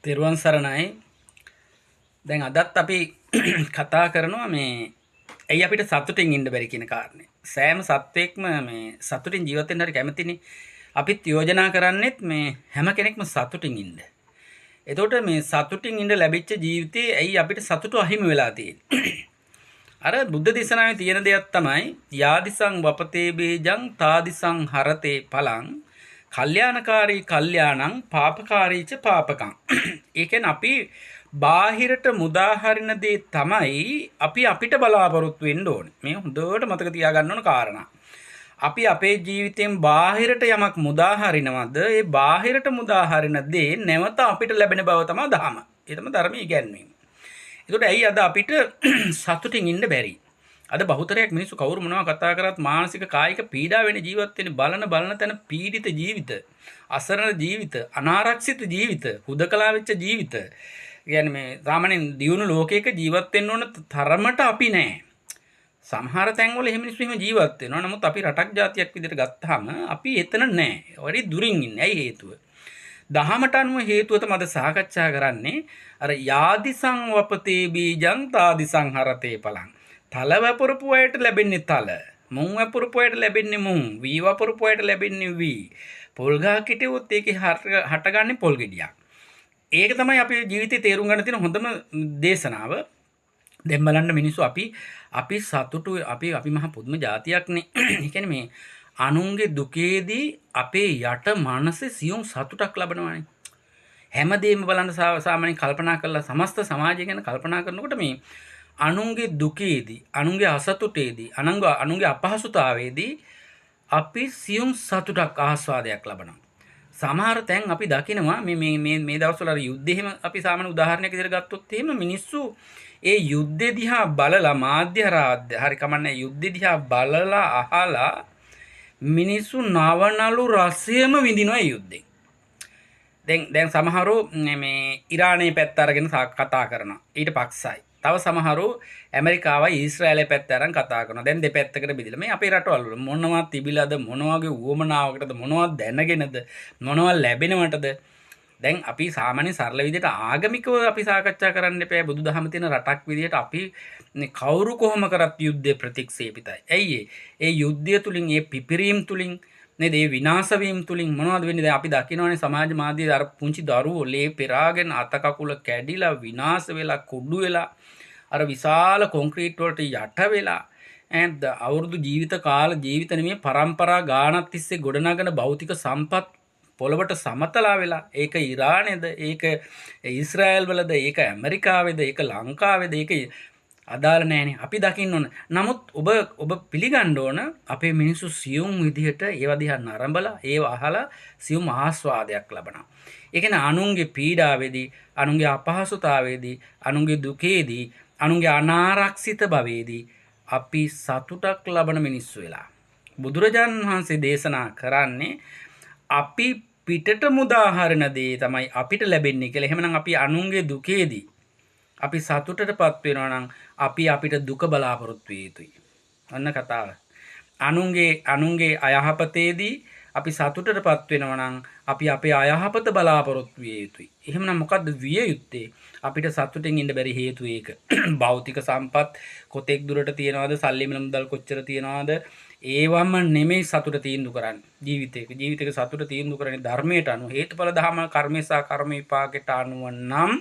තෙරුවන් සරණයි. දැන් අදත් අපි කතා කරනවා මේ ඇයි අපිට සතුටින් ඉන්න බැරි කියන කාරණේ. සෑම සත්වෙක්ම මේ සතුටින් ජීවත් වෙන්න හරි කැමතිනේ. අපිත් යෝජනා කරන්නේත් මේ හැම කෙනෙක්ම සතුටින් ඉන්න. එතකොට මේ සතුටින් ඉන්න ලැබිච්ච ජීවිතේ ඇයි අපිට සතුට අහිමි වෙලා තියෙන්නේ? අර බුද්ධ දේශනාවේ තියෙන දෙයක් තමයි යාදිසං වපතේ බේජං තාදිසං හරතේ පලං කල්යාණකාරී කල්යාණං පාපකාරීච පාපකං. ඒ කියන්නේ අපි බාහිරට මුදාහරින දේ තමයි අපි අපිට බලාපොරොත්තු වෙන්න ඕනේ. මේ හොඳට මතක තියාගන්න ඕන කාරණා. අපි අපේ ජීවිතයෙන් බාහිරට යමක් මුදාහරිනවද ඒ බාහිරට මුදාහරින දේ නැවත අපිට ලැබෙන බව තමයි දහම. ඒ තමයි ධර්මයේ ඉගැන්වීම. ඒකට ඇයි අද අපිට සතුටින් ඉන්න බැරි? අද බහුතරයක් මිනිස්සු කවුරු මොනවා කතා කරත් මානසික කායික පීඩා වෙන ජීවත් වෙන බලන තැන පීඩිත ජීවිත, අසරණ ජීවිත, අනාරක්ෂිත ජීවිත, හුදකලා වෙච්ච ජීවිත. කියන්නේ මේ සාමාන්‍යයෙන් දියුණු ලෝකයක ජීවත් වෙන්න ඕන තරමට අපි නෑ. සමහර තැන්වල එහෙම මිනිස්සු එහෙම ජීවත් වෙනවා. නමුත් අපි රටක් ජාතියක් විදිහට ගත්තාම අපි එතන නෑ. වැඩි දුරින් ඉන්නේ. ඇයි හේතුව? දහමට අනුව හේතුව තමයි අද සාකච්ඡා කරන්නේ. අර යාදිසං වපතේ බීජං තාදිසං හරතේ පලං. තල වපුරපු අයට ලැබෙන්නේ තල. මුං වපුරපු අයට ලැබෙන්නේ මුං. වී වපුරපු අයට ලැබෙන්නේ වී. පොල් ගහ කිටුවොත් ඒකේ හටගන්නේ පොල් ගෙඩියක්. ඒක තමයි අපේ ජීවිතේ තේරුම් ගන්න තියෙන හොඳම දේශනාව. දැන් බලන්න මිනිස්සු අපි සතුටු අපි මහා පුදුම જાතියක්නේ. ඒ කියන්නේ මේ අනුන්ගේ දුකේදී අපේ යට මනසේ සියුම් සතුටක් ලබනවානේ. හැමදේම බලන්න සාමාන්‍යයෙන් කල්පනා කරලා සමස්ත සමාජය ගැන කල්පනා කරනකොට මේ අනුන්ගේ දුකේදී, අනුන්ගේ අසතුටේදී, අනුන්ගේ අපහසුතාවයේදී අපි සියුම් සතුටක් ආස්වාදයක් ලබනවා. සමහර තැන් අපි දකිනවා මේ දවස්වල අර යුද්ධෙම අපි සාමාන්‍ය උදාහරණයක් විදිහට ගත්තොත් එහෙම මිනිස්සු ඒ යුද්ධෙ දිහා බලලා මාධ්‍ය හරි කමන්නේ යුද්ධෙ දිහා බලලා අහලා මිනිස්සු නවනලු රසයම විඳිනවා ඒ යුද්ධෙන්. දැන් සමහරව මේ ඉරානයේ පැත්ත අරගෙන කතා කරනවා. ඊට පක්ෂයි. තව සමහරව ඇමරිකාවයි ඊශ්‍රායලයේ පැත්ත අරන් කතා කරනවා. දැන් දෙපැත්තකට බෙදලා මේ අපේ රටවල් වල මොනවද තිබිලාද මොනවාගේ උවමනාවකටද මොනවද දැනගෙනද මොනවද ලැබෙනවටද දැන් අපි සාමාන්‍ය සරල විදිහට ආගමිකව අපි සාකච්ඡා කරන්න එපා. බුදුදහම තියෙන රටක් විදිහට අපි කවුරු කොහොම කරත් යුද්ධය ප්‍රතික්ෂේපිතයි. ඇයි ඒ යුද්ධය තුලින් ඒ පිපිරීම් තුලින් නේද ඒ විනාශ වීම තුලින් මොනවද වෙන්නේ? දැන් අපි දකිනවනේ සමාජ මාධ්‍යයේ අර පුංචි දරුවෝ ලේ පෙරාගෙන අත කකුල කැඩිලා විනාශ වෙලා කුඩු වෙලා අර විශාල කොන්ක්‍රීට් වලට යට වෙලා අවුරුදු ජීවිත නෙමෙයි පරම්පරා ගානක් තිස්සේ ගොඩනගන භෞතික සම්පත් පොළවට සමතලා වෙලා ඒක ඉරානේද ඒක ඊශ්‍රායල් වලද ඒක ඇමරිකාවේද ඒක ලංකාවේද ඒක අදාළ නැහැනේ. අපි දකින්න ඕන. නමුත් ඔබ පිළිගන්න ඕන අපේ මිනිස්සු සියුම් විදිහට ඒවා දිහා නරඹලා ඒව අහලා සියුම් ආස්වාදයක් ලබනවා. ඒ කියන්නේ අනුන්ගේ පීඩාවේදී, අනුන්ගේ අපහසුතාවේදී, අනුන්ගේ දුකේදී, අනුන්ගේ අනාරක්ෂිත භවයේදී අපි සතුටක් ලබන මිනිස්සු වෙලා. බුදුරජාණන් වහන්සේ දේශනා කරන්නේ අපි පිටට මුදාහරින දේ තමයි අපිට ලැබෙන්නේ කියලා. එහෙමනම් අපි අනුන්ගේ දුකේදී අපි සතුටටපත් වෙනවා නම් අපි අපිට දුක බලාපොරොත්තු විය යුතුයි. අන්න කතාව. අනුන්ගේ අයහපතේදී අපි සතුටටපත් වෙනවා නම් අපි අපේ අයහපත බලාපොරොත්තු විය යුතුයි. එහෙමනම් මොකද්ද විය යුත්තේ? අපිට සතුටින් ඉන්න බැරි හේතුව ඒක. භෞතික සම්පත් කොතෙක් දුරට තියනවද? සල්ලි මිල මුදල් කොච්චර තියනවද? ඒවම නෙමෙයි සතුට තීන්දුව කරන්නේ. ජීවිතේක සතුට තීන්දුව කරන්නේ ධර්මයට අනුව, හේතුඵල ධම කර්මේ සහ කර්ම විපාකයට අනුව නම්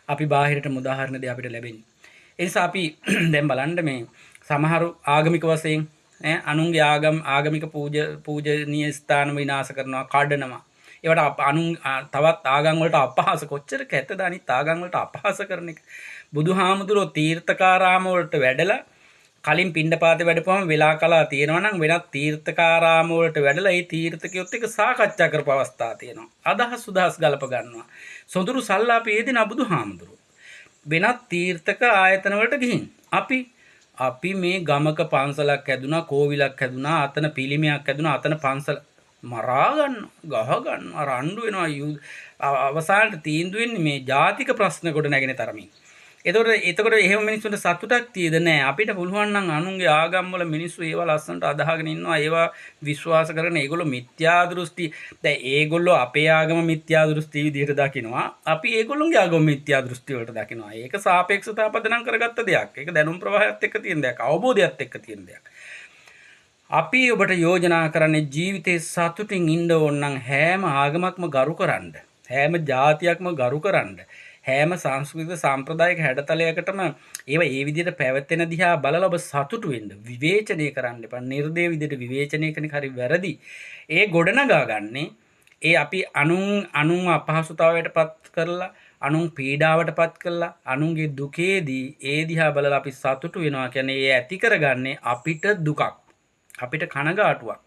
අපි බාහිරට මුදාහරින දේ අපිට ලැබෙන්නේ. ඒ නිසා අපි දැන් බලන්න මේ සමහරු ආගමික වශයෙන් අනුන්ගේ ආගමික පූජනීය ස්ථාන විනාශ කරනවා, කඩනවා. ඒවට තවත් ආගම් වලට අපහාස කොච්චර කැතද අනිත් ආගම් වලට අපහාස කරන එක. බුදුහාමුදුරුවෝ තීර්ථකාරාම වලට වැඩලා කලින් පිණ්ඩපාතේ වැඩපුවම වෙලා කලා තියෙනවා නම් වෙනත් තීර්ථකාරාම වලට වැඩලා ඒ තීර්ථකයොත් එක්ක සාකච්ඡා කරපු අවස්ථා තියෙනවා. අදහස් සුදහස් ගලප ගන්නවා. සොඳුරු සල්ලාපේ දෙන බුදුහාමුදුරුවෝ වෙනත් තීර්ථක ආයතන වලට ගිහින් අපි මේ ගමක පන්සලක් හැදුනා, කෝවිලක් හැදුනා, අතන පිළිමයක් හැදුනා, අතන පන්සල මරා ගන්නවා, ගහ ගන්නවා, රණ්ඩු වෙනවා. අවසානට තීන්දුව වෙන්නේ මේ ජාතික ප්‍රශ්න කොට නැගෙන තරමින්. එතකොට එහෙම මිනිස්සුන්ට සතුටක් තියෙද නැහැ. අපිට පුළුවන් නම් අනුන්ගේ ආගම් වල මිනිස්සු ඒවා ලස්සනට අදහගෙන ඉන්නවා. ඒවා විශ්වාස කරගෙන ඒගොල්ලෝ මිත්‍යා දෘෂ්ටි. දැන් ඒගොල්ලෝ අපේ ආගම මිත්‍යා දෘෂ්ටි විදිහට දකිනවා. අපි ඒගොල්ලෝගේ ආගම මිත්‍යා දෘෂ්ටි වලට දකිනවා. ඒක සාපේක්ෂතාව පදනම් කරගත්ත දෙයක්. ඒක දැනුම් ප්‍රවාහයත් එක්ක තියෙන දෙයක්. අවබෝධයත් එක්ක තියෙන දෙයක්. අපි ඔබට යෝජනා කරන්නේ ජීවිතේ සතුටින් ඉන්න ඕන නම් හැම ආගමක්ම ගරු කරන්න. හැම ජාතියක්ම ගරු කරන්න. හැම සංස්කෘතික සාම්ප්‍රදායික හැඩතලයකටම ඒවා ඒ විදිහට පැවැත්ෙන දිහා බලලා ඔබ සතුටු වෙන්න. විවේචනය කරන්න එපා. නිර්දේව විදිහට විවේචනය කරන හරි වැරදි. ඒ ගොඩනගා ගන්නේ ඒ අපි අනුන් අපහසුතාවයටපත් කරලා, අනුන් පීඩාවටපත් කරලා, අනුන්ගේ දුකේදී ඒ දිහා බලලා අපි සතුටු වෙනවා කියන්නේ ඒ ඇති කරගන්නේ අපිට දුකක්. අපිට කනගාටුවක්.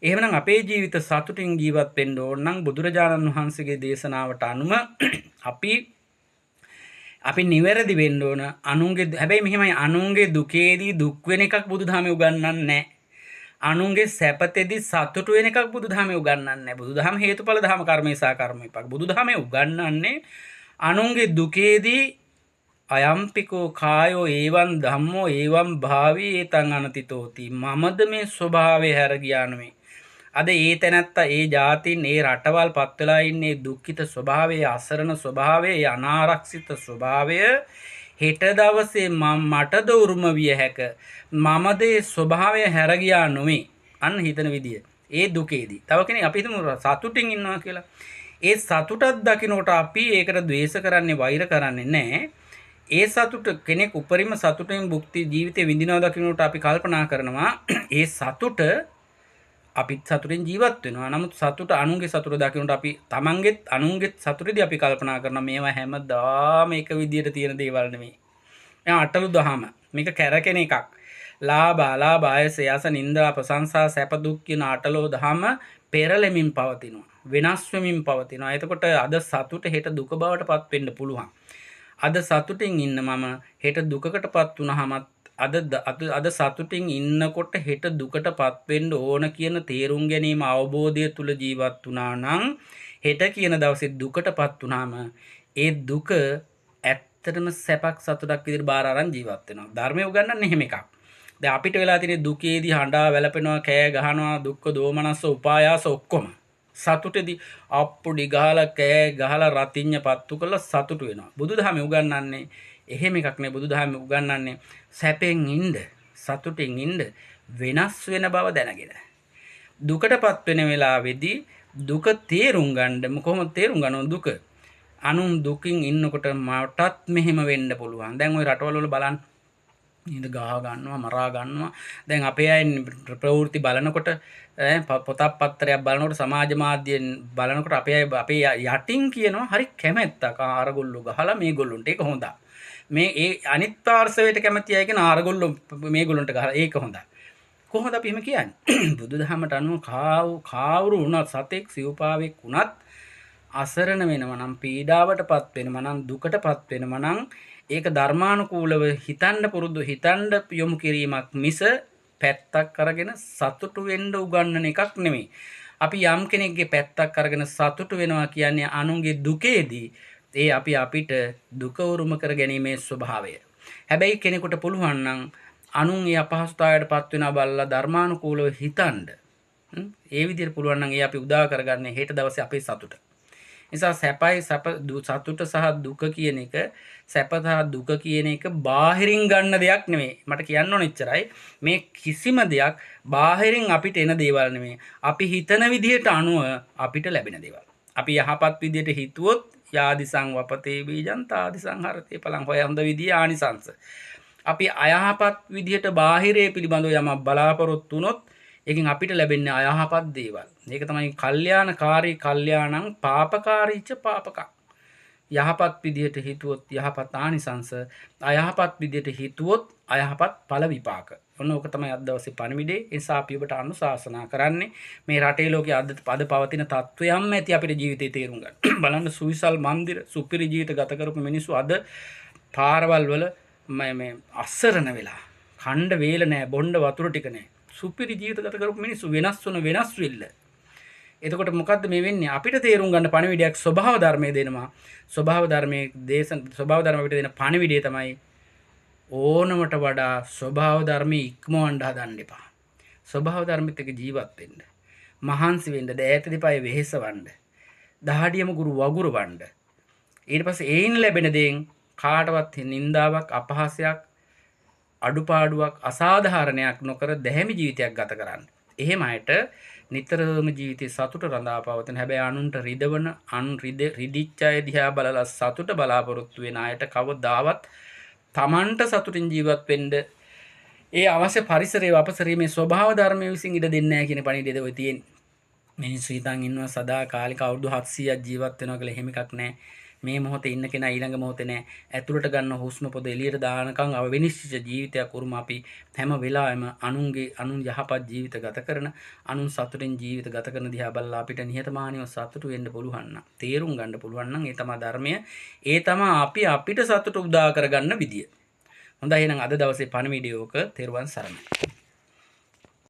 එහෙමනම් අපේ ජීවිත සතුටින් ජීවත් වෙන්න ඕන නම් බුදුරජාණන් වහන්සේගේ දේශනාවට අනුව අපි නිවැරදි වෙන්න ඕන. හැබැයි මෙහෙමයි, අනුන්ගේ දුකේදී දුක් වෙන එකක් බුදුදහමේ උගන්වන්නේ නැහැ. අනුන්ගේ සැපතේදී සතුටු වෙන එකක් බුදුදහමේ උගන්වන්නේ නැහැ. බුදුදහම හේතුඵල ධම කර්මේසා කර්ම විපාක. බුදුදහමේ උගන්වන්නේ අනුන්ගේ දුකේදී අයම්පිකෝ කායෝ ඒවං ධම්මෝ ඒවං භාවී ඒතං අනතිතෝති. මමද මේ ස්වභාවය හැර ගියා නෙමෙයි. අද ඒ තැනැත්තා, ඒ ජාතින්, ඒ රටවල් පත් වෙලා ඉන්නේ දුක්ඛිත ස්වභාවය, අසරණ ස්වභාවය, අනාරක්ෂිත ස්වභාවය. හෙට දවසේ මටද උරුම විය හැක. මමද ඒ ස්වභාවය හැර ගියා නෙමෙයි. අන්න හිතන විදිය. ඒ දුකේදී. තව කෙනෙක් අපි හිතමු සතුටින් ඉන්නවා කියලා. ඒ සතුටක් දකින්නකොට අපි ඒකට ද්වේෂ කරන්නේ, වෛර කරන්නේ නැහැ. ඒ සතුට කෙනෙක් උපරිම සතුටෙන් භුක්ති ජීවිතේ විඳිනවා දකින්නට අපි කල්පනා කරනවා ඒ සතුට අපිත් සතුටෙන් ජීවත් වෙනවා. නමුත් සතුට අනුන්ගේ සතුට දකින්නට අපි තමන්ගෙත් අනුන්ගෙත් සතුටේදී අපි කල්පනා කරනවා මේවා හැමදාම එක විදියට තියෙන දේවල් නෙමෙයි. එයා අටලු දහම. මේක කැරකෙන එකක්. ලාභ අලාභ ආයස යස නින්දා ප්‍රශංසා සැප දුක් කියන අටලෝ දහම පෙරලෙමින් පවතිනවා. වෙනස් වෙමින් පවතිනවා. එතකොට අද සතුට හෙට දුක බවට පත් වෙන්න පුළුවන්. අද සතුටින් ඉන්න මම හෙට දුකකටපත් වුණාමත් අද සතුටින් ඉන්නකොට හෙට දුකටපත් වෙන්න ඕන කියන තේරුම් ගැනීම අවබෝධය තුල ජීවත් වුණා නම් හෙට කියන දවසේ දුකටපත් වුණාම ඒ දුක ඇත්තටම සැපක් සතුටක් විදිහට බාර අරන් ජීවත් වෙනවා. ධර්මයේ උගන්වන්නේ එහෙම එකක්. දැන් අපිට වෙලා තියෙන දුකේදී හඬා වැළපෙනවා, කෑ ගහනවා, දුක්ඛ දෝමනස්ස උපායාස ඔක්කොම. සතුටේදී අප්පුඩි ගහලා කෑ ගහලා රතිඤ්ඤ පත්තු කරලා සතුටු වෙනවා. බුදුදහමේ උගන්වන්නේ එහෙම එකක් නේ. බුදුදහමේ උගන්වන්නේ සැපෙන් ඉන්න, සතුටින් ඉන්න, වෙනස් වෙන බව දැනගෙන. දුකටපත් වෙන වෙලාවේදී දුක තේරුම් ගන්න කොහොමද තේරුම් ගන්නව දුක? අනුන් දුකින් ඉන්නකොට මටත් මෙහෙම වෙන්න පුළුවන්. දැන් ওই රටවල වල බලන්න නේද, ගහ ගන්නවා, මරා ගන්නවා. දැන් අපේ අය ප්‍රවෘත්ති බලනකොට පොතක් පත්තරයක් බලනකොට, සමාජ මාධ්‍යයෙන් බලනකොට අපේ යටින් කියනවා හරි කැමැත්තක්. ආරගොල්ලෝ ගහලා මේගොල්ලොන්ට ඒක හොඳයි. මේ ඒ අනිත් පාර්ශවයට කැමති අය කියන ආරගොල්ලෝ මේගොල්ලොන්ට ගහලා ඒක හොඳයි. කොහොමද අපි එහෙම කියන්නේ? බුදුදහමට අනුව කාවුරු වුණත්, සතෙක් සිව්පාවෙක් වුණත් අසරණ වෙනවා නම්, පීඩාවටපත් වෙනවා නම්, දුකටපත් වෙනවා නම් ඒක ධර්මානුකූලව හිතන්න යොමු කිරීමක් මිස පැත්තක් අරගෙන සතුටු වෙන්න උගන්වන එකක් නෙමෙයි. අපි යම් කෙනෙක්ගේ පැත්තක් අරගෙන සතුටු වෙනවා කියන්නේ අනුන්ගේ දුකේදී ඒ අපිට දුක උරුම කර ගැනීමේ ස්වභාවය. හැබැයි කෙනෙකුට පුළුවන් නම් අනුන් ඒ අපහසුතාවයටපත් වෙනවා බලලා ධර්මානුකූලව හිතන්න. ඒ විදිහට පුළුවන් නම් ඒ අපි උදා කරගන්නේ හෙට දවසේ අපේ සතුට. නිසා සතුට සහ දුක කියන එක, සැප සහ දුක කියන එක බාහිරින් ගන්න දෙයක් නෙමෙයි. මට කියන්න ඕන එච්චරයි. මේ කිසිම දෙයක් බාහිරින් අපිට එන දේවල් නෙමෙයි. අපි හිතන විදිහට අනුව අපිට ලැබෙන දේවල්. අපි යහපත් විදිහට හිතුවොත් යාදිසං වපතේ බීජං තාදිසං හරතේ පලං. හොය හොඳ විදිහේ ආනිසංස. අපි අයහපත් විදිහට බාහිරයේ පිළිබඳව යමක් බලාපොරොත්තු වුණොත් ඒකෙන් අපිට ලැබෙන්නේ අයහපත් දේවල්. ඒක තමයි කල්යාණකාරී කල්යාණං පාපකාරීච පාපකං. යහපත් විදිහට හිතුවොත් යහපත් ආනිසංස, අයහපත් විදිහට හිතුවොත් අයහපත් ඵල විපාක. ඔන්න ඕක තමයි අද දවසේ පණිවිඩේ. ඒ නිසා අපි ඔබට අනුශාසනා කරන්නේ මේ රටේ ලෝකයේ අද පවතින තත්ත්වයන්ම ඇති අපේ ජීවිතේ තේරුම් ගන්න. බලන්න සුවිසල් මන්දිර, සුපිරි ජීවිත ගත කරපු මිනිස්සු අද පාරවල් වල මේ අසරණ වෙලා, ඛණ්ඩ වේල නැහැ, බොණ්ඩ වතුර ටික නැහැ. සුපිරි ජීවිත ගත කරපු මිනිස්සු වෙනස් වෙන වෙනස් වෙilla. එතකොට මොකද්ද මේ වෙන්නේ? අපිට තේරුම් ගන්න පණිවිඩයක් ස්වභාව ධර්මයේ දෙනවා. ස්වභාව ධර්මයේ ස්වභාව ධර්ම අපිට දෙන පණිවිඩය තමයි ඕනමට වඩා ස්වභාව ධර්මයේ ඉක්මවන්න හදන්න එපා. ස්වභාව ධර්මෙත් එක්ක ජීවත් වෙන්න. මහන්සි වෙන්න, දෑත දෙපය වෙහෙසවන්න. දහඩියම ගුරු වගුරවන්න. ඊට පස්සේ ඒයින් ලැබෙන දේෙන් කාටවත් නින්දාවක්, අපහාසයක්, අඩුපාඩුවක්, අසාධාරණයක් නොකර දැහැමි ජීවිතයක් ගත කරන්න. එහෙම අයට නිතරම ජීවිතේ සතුට රඳා පවතින. හැබැයි අනුන්ට රිදවන, රිදිච්ච අය දිහා බලලා සතුට බලාපොරොත්තු වෙන අයට කවදාවත් තමන්ට සතුටින් ජීවත් වෙන්න ඒ අවශ්‍ය පරිසරයේ අපසරීමේ ස්වභාව ධර්මයේ විසින් ඉඩ දෙන්නේ නැහැ කියන පණිවිඩය ඔය තියෙන්නේ. මිනිස්සු හිතන් ඉන්නවා සදාකාලික අවුරුදු 700ක් ජීවත් වෙනවා කියලා. එහෙම එකක් නැහැ. මේ මොහොතේ ඉන්න කෙනා ඊළඟ මොහොතේ නැහැ. ඇතුළට ගන්න හුස්ම පොද එළියට දානකම් අවවිනිශ්චිත ජීවිතයක් උරුම අපි හැම වෙලාවෙම අනුන් යහපත් ජීවිත ගත කරන, අනුන් සතුටින් ජීවිත ගත කරන දිහා බලලා අපිට නිහතමානීව සතුටු වෙන්න පුළුවන් නම්, තේරුම් ගන්න පුළුවන් නම් ඒ තමයි ධර්මය. ඒ තමයි අපි අපිට සතුට උදා කරගන්න විදිය. හොඳයි එහෙනම් අද දවසේ පණිවිඩය ඕක. තෙරුවන් සරණයි.